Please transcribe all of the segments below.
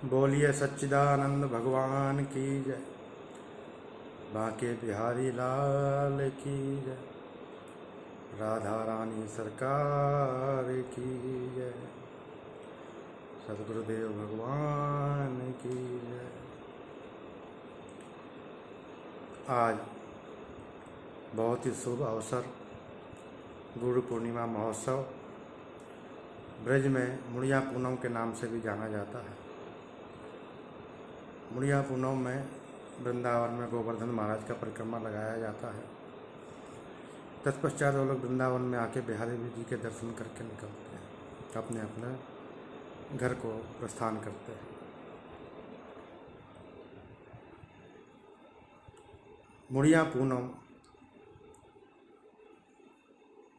बोलिए सच्चिदानंद भगवान की जय। बांके बिहारी लाल की जय। राधा रानी सरकार की जय। सदगुरुदेव भगवान की जय। आज बहुत ही शुभ अवसर, गुरु पूर्णिमा महोत्सव ब्रज में मुड़िया पूनम के नाम से भी जाना जाता है। मुड़िया पूनम में वृंदावन में गोवर्धन महाराज का परिक्रमा लगाया जाता है। तत्पश्चात वो लोग वृंदावन में आके बिहारी जी के दर्शन करके निकलते हैं, अपने अपने घर को प्रस्थान करते हैं। मुड़िया पूनम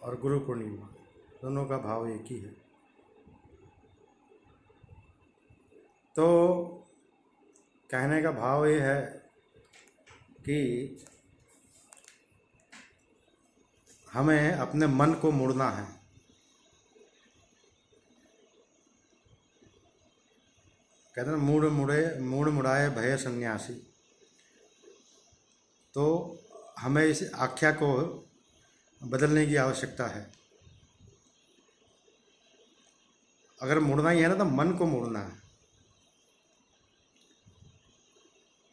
और गुरु पूर्णिमा दोनों का भाव एक ही है। तो कहने का भाव ये है कि हमें अपने मन को मोड़ना है। कहते हैं मूड़ मुड़ाए भय सन्यासी। तो हमें इस आख्या को बदलने की आवश्यकता है। अगर मुड़ना ही है ना तो मन को मोड़ना है।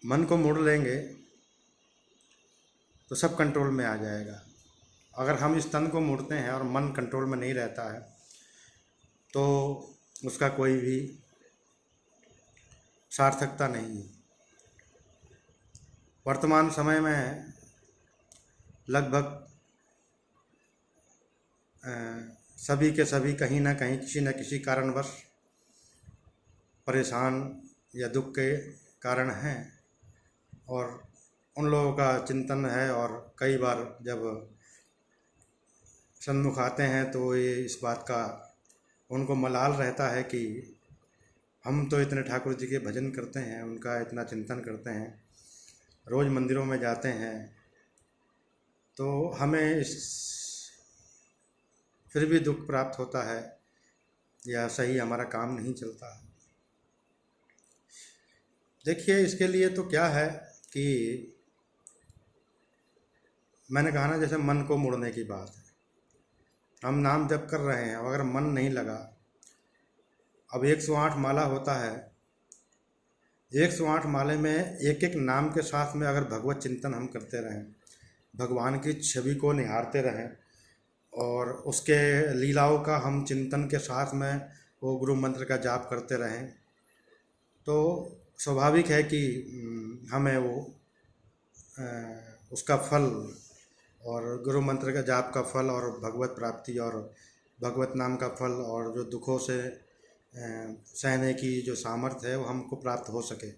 मन को मोड़ लेंगे तो सब कंट्रोल में आ जाएगा। अगर हम इस तन को मोड़ते हैं और मन कंट्रोल में नहीं रहता है तो उसका कोई भी सार्थकता नहीं है। वर्तमान समय में लगभग सभी के सभी कहीं ना कहीं किसी न किसी कारणवश परेशान या दुख के कारण हैं, और उन लोगों का चिंतन है। और कई बार जब सन्मुख आते हैं तो ये इस बात का उनको मलाल रहता है कि हम तो इतने ठाकुर जी के भजन करते हैं, उनका इतना चिंतन करते हैं, रोज़ मंदिरों में जाते हैं, तो हमें इस फिर भी दुख प्राप्त होता है या सही हमारा काम नहीं चलता है। देखिए, इसके लिए तो क्या है कि मैंने कहा ना, जैसे मन को मोड़ने की बात है। हम नाम जप कर रहे हैं, अगर मन नहीं लगा, अब 108 माला होता है, 108 माले में एक एक नाम के साथ में अगर भगवत चिंतन हम करते रहें, भगवान की छवि को निहारते रहें और उसके लीलाओं का हम चिंतन के साथ में वो गुरु मंत्र का जाप करते रहें, तो स्वाभाविक है कि हमें वो उसका फल और गुरु मंत्र का जाप का फल और भगवत प्राप्ति और भगवत नाम का फल और जो दुखों से सहने की जो सामर्थ्य है वो हमको प्राप्त हो सके।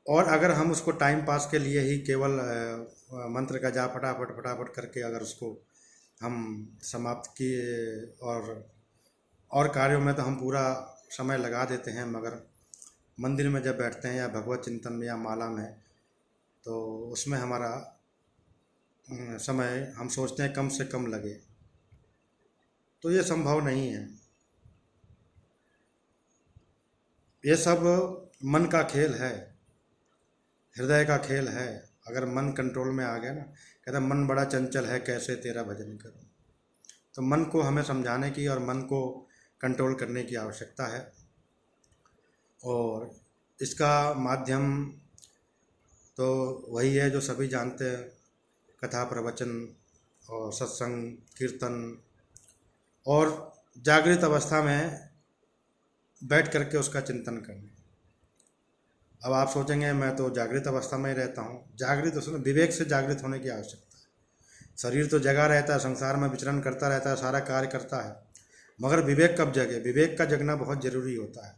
और अगर हम उसको टाइम पास के लिए ही केवल मंत्र का जाप फटाफट करके अगर उसको हम समाप्त किए और कार्यों में तो हम पूरा समय लगा देते हैं, मगर मंदिर में जब बैठते हैं या भगवत चिंतन में या माला में, तो उसमें हमारा समय हम सोचते हैं कम से कम लगे, तो ये संभव नहीं है। ये सब मन का खेल है, हृदय का खेल है। अगर मन कंट्रोल में आ गया ना, कहता मन बड़ा चंचल है, कैसे तेरा भजन करूं। तो मन को हमें समझाने की और मन को कंट्रोल करने की आवश्यकता है, और इसका माध्यम तो वही है जो सभी जानते हैं, कथा प्रवचन और सत्संग कीर्तन, और जागृत अवस्था में बैठ करके उसका चिंतन करना। अब आप सोचेंगे मैं तो जागृत अवस्था में ही रहता हूँ। जागृत, उसमें विवेक से जागृत होने की आवश्यकता है। शरीर तो जगा रहता है, संसार में विचरण करता रहता है, सारा कार्य करता है, मगर विवेक कब जगे? विवेक का जगना बहुत ज़रूरी होता है।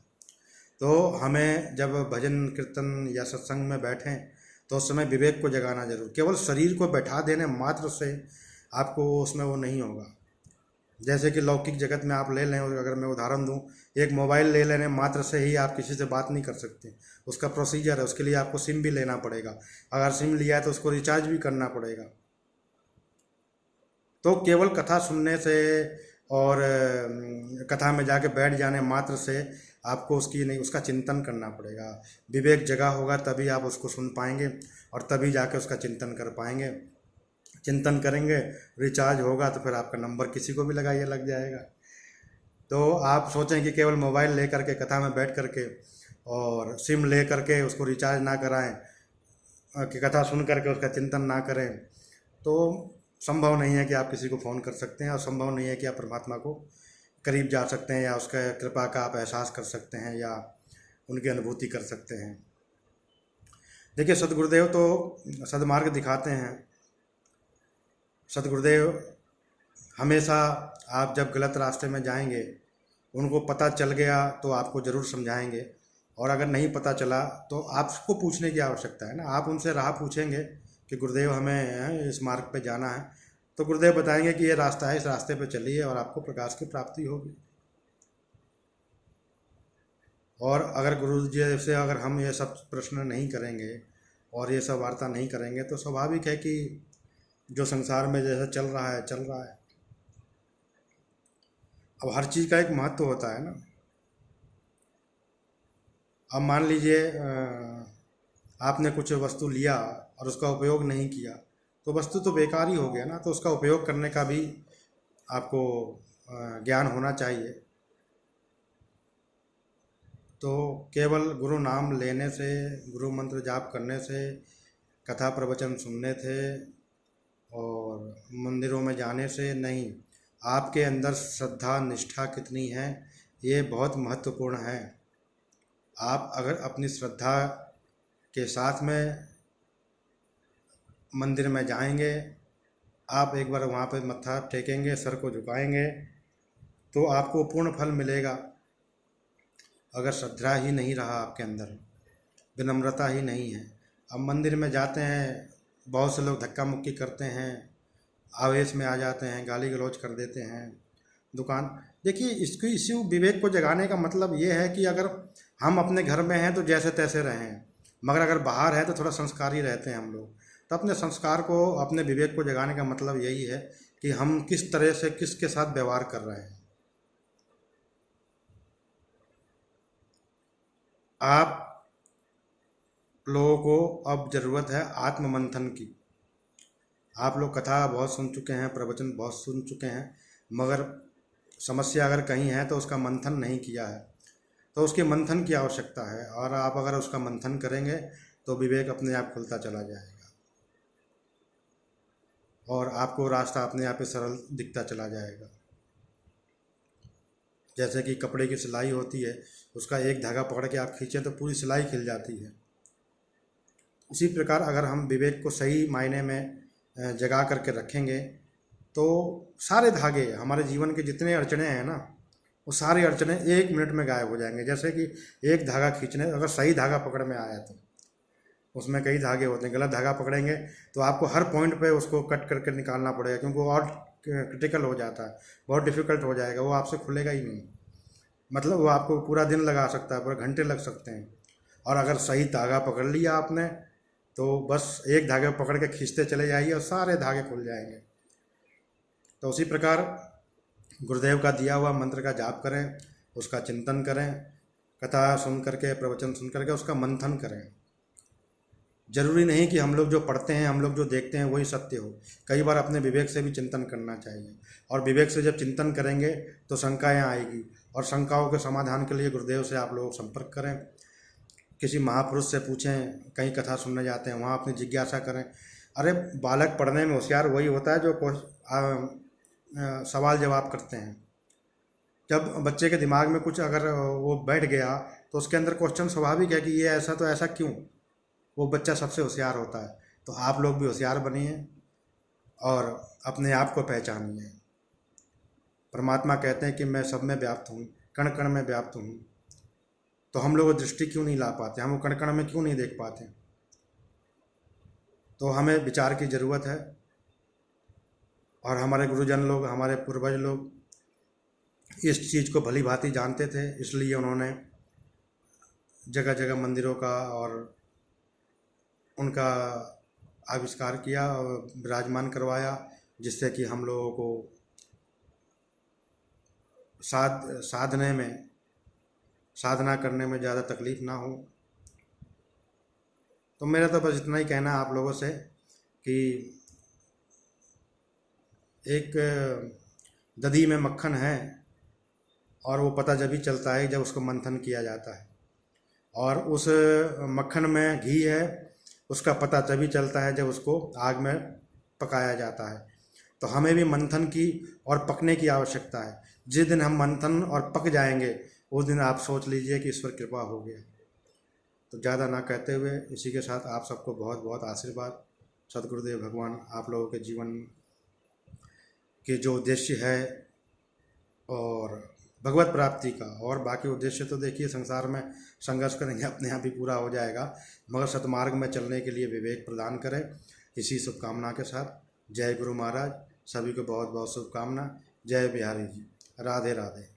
तो हमें जब भजन कीर्तन या सत्संग में बैठें तो उस समय विवेक को जगाना जरूर। केवल शरीर को बैठा देने मात्र से आपको उसमें वो नहीं होगा। जैसे कि लौकिक जगत में आप ले लें, और अगर मैं उदाहरण दूं, एक मोबाइल ले लेने मात्र से ही आप किसी से बात नहीं कर सकते। उसका प्रोसीजर है, उसके लिए आपको सिम भी लेना पड़ेगा। अगर सिम लिया है तो उसको रिचार्ज भी करना पड़ेगा। तो केवल कथा सुनने से और कथा में जाके बैठ जाने मात्र से आपको उसकी नहीं, उसका चिंतन करना पड़ेगा। विवेक जगा होगा तभी आप उसको सुन पाएंगे और तभी जाके उसका चिंतन कर पाएंगे। चिंतन करेंगे, रिचार्ज होगा तो फिर आपका नंबर किसी को भी लगाइए लग जाएगा। तो आप सोचें कि केवल मोबाइल ले करके कथा में बैठ करके और सिम ले करके उसको रिचार्ज ना कराएं, कि कथा सुन करके उसका चिंतन ना करें, तो संभव नहीं है कि आप किसी को फ़ोन कर सकते हैं और संभव नहीं है कि आप परमात्मा को करीब जा सकते हैं या उसका कृपा का आप एहसास कर सकते हैं या उनकी अनुभूति कर सकते हैं। देखिए, सदगुरुदेव तो सदमार्ग दिखाते हैं। सदगुरुदेव हमेशा, आप जब गलत रास्ते में जाएंगे, उनको पता चल गया तो आपको ज़रूर समझाएंगे, और अगर नहीं पता चला तो आपको पूछने की आवश्यकता है ना। आप उनसे राह पूछेंगे कि गुरुदेव हमें इस मार्ग पे जाना है, तो गुरुदेव बताएंगे कि ये रास्ता है, इस रास्ते पे चलिए और आपको प्रकाश की प्राप्ति होगी। और अगर गुरु जी से अगर हम ये सब प्रश्न नहीं करेंगे और ये सब वार्ता नहीं करेंगे तो स्वाभाविक है कि जो संसार में जैसा चल रहा है चल रहा है। अब हर चीज़ का एक महत्व होता है ना। अब मान लीजिए आपने कुछ वस्तु लिया और उसका उपयोग नहीं किया, तो वस्तु तो बेकार ही हो गया ना। तो उसका उपयोग करने का भी आपको ज्ञान होना चाहिए। तो केवल गुरु नाम लेने से, गुरु मंत्र जाप करने से, कथा प्रवचन सुनने थे और मंदिरों में जाने से नहीं, आपके अंदर श्रद्धा निष्ठा कितनी है ये बहुत महत्वपूर्ण है। आप अगर अपनी श्रद्धा के साथ में मंदिर में जाएंगे, आप एक बार वहाँ पे मत्था टेकेंगे, सर को झुकाएंगे, तो आपको पूर्ण फल मिलेगा। अगर श्रद्धा ही नहीं रहा आपके अंदर, विनम्रता ही नहीं है। अब मंदिर में जाते हैं, बहुत से लोग धक्का मुक्की करते हैं, आवेश में आ जाते हैं, गाली गलौज कर देते हैं। दुकान, देखिए इसको, इसी विवेक को जगाने का मतलब ये है कि अगर हम अपने घर में हैं तो जैसे तैसे रहें, मगर अगर बाहर है तो थोड़ा संस्कारी रहते हैं हम लोग। तो अपने संस्कार को, अपने विवेक को जगाने का मतलब यही है कि हम किस तरह से किसके साथ व्यवहार कर रहे हैं। आप लोगों को अब ज़रूरत है आत्म मंथन की। आप लोग कथा बहुत सुन चुके हैं, प्रवचन बहुत सुन चुके हैं, मगर समस्या अगर कहीं है तो उसका मंथन नहीं किया है। तो उसके मंथन की आवश्यकता है, और आप अगर उसका मंथन करेंगे तो विवेक अपने आप खुलता चला जाएगा और आपको रास्ता अपने आप ही सरल दिखता चला जाएगा। जैसे कि कपड़े की सिलाई होती है, उसका एक धागा पकड़ के आप खींचें तो पूरी सिलाई खिल जाती है। उसी प्रकार अगर हम विवेक को सही मायने में जगा करके रखेंगे तो सारे धागे, हमारे जीवन के जितने अड़चने हैं ना, वो सारी अड़चने 1 मिनट में गायब हो जाएंगे। जैसे कि एक धागा खींचने, अगर सही धागा पकड़ में आया तो, उसमें कई धागे होते हैं, गलत धागा पकड़ेंगे तो आपको हर पॉइंट पे उसको कट करके निकालना पड़ेगा, क्योंकि वो और क्रिटिकल हो जाता है, बहुत डिफ़िकल्ट हो जाएगा, वो आपसे खुलेगा ही नहीं। मतलब वो आपको पूरा दिन लगा सकता है, पूरे घंटे लग सकते हैं। और अगर सही धागा पकड़ लिया आपने तो बस एक धागे पकड़ के खींचते चले जाइए और सारे धागे खुल जाएंगे। तो उसी प्रकार गुरुदेव का दिया हुआ मंत्र का जाप करें, उसका चिंतन करें, कथा सुन करके, प्रवचन सुन करके उसका मंथन करें। जरूरी नहीं कि हम लोग जो पढ़ते हैं, हम लोग जो देखते हैं वही सत्य हो। कई बार अपने विवेक से भी चिंतन करना चाहिए, और विवेक से जब चिंतन करेंगे तो शंकाएँ आएगी, और शंकाओं के समाधान के लिए गुरुदेव से आप लोग संपर्क करें, किसी महापुरुष से पूछें, कहीं कथा सुनने जाते हैं वहाँ अपनी जिज्ञासा करें। अरे बालक पढ़ने में होशियार वही होता है जो सवाल जवाब करते हैं। जब बच्चे के दिमाग में कुछ अगर वो बैठ गया तो उसके अंदर क्वेश्चन स्वाभाविक है कि ये ऐसा तो ऐसा क्यों, वो बच्चा सबसे होशियार होता है। तो आप लोग भी होशियार बनिए और अपने आप को पहचानिए। परमात्मा कहते हैं कि मैं सब में व्याप्त हूँ, कण कण में व्याप्त हूँ। तो हम लोग दृष्टि क्यों नहीं ला पाते, हम कण कण में क्यों नहीं देख पाते? तो हमें विचार की ज़रूरत है। और हमारे गुरुजन लोग, हमारे पूर्वज लोग इस चीज़ को भली भांति जानते थे, इसलिए उन्होंने जगह जगह मंदिरों का और उनका आविष्कार किया और विराजमान करवाया, जिससे कि हम लोगों को साधने में साधना करने में ज़्यादा तकलीफ़ ना हो। तो मेरा तो बस इतना ही कहना है आप लोगों से कि एक दधी में मक्खन है और वो पता जब ही चलता है जब उसको मंथन किया जाता है, और उस मक्खन में घी है उसका पता तभी चलता है जब उसको आग में पकाया जाता है। तो हमें भी मंथन की और पकने की आवश्यकता है। जिस दिन हम मंथन और पक जाएंगे उस दिन आप सोच लीजिए कि ईश्वर कृपा हो गया। तो ज़्यादा ना कहते हुए इसी के साथ आप सबको बहुत बहुत आशीर्वाद। सद्गुरुदेव भगवान आप लोगों के जीवन के जो उद्देश्य है और भगवत प्राप्ति का, और बाकी उद्देश्य तो देखिए संसार में संघर्ष करेंगे अपने आप ही पूरा हो जाएगा, मगर सतमार्ग में चलने के लिए विवेक प्रदान करें। इसी शुभकामना के साथ जय गुरु महाराज, सभी को बहुत बहुत शुभकामना। जय बिहारी जी, राधे राधे।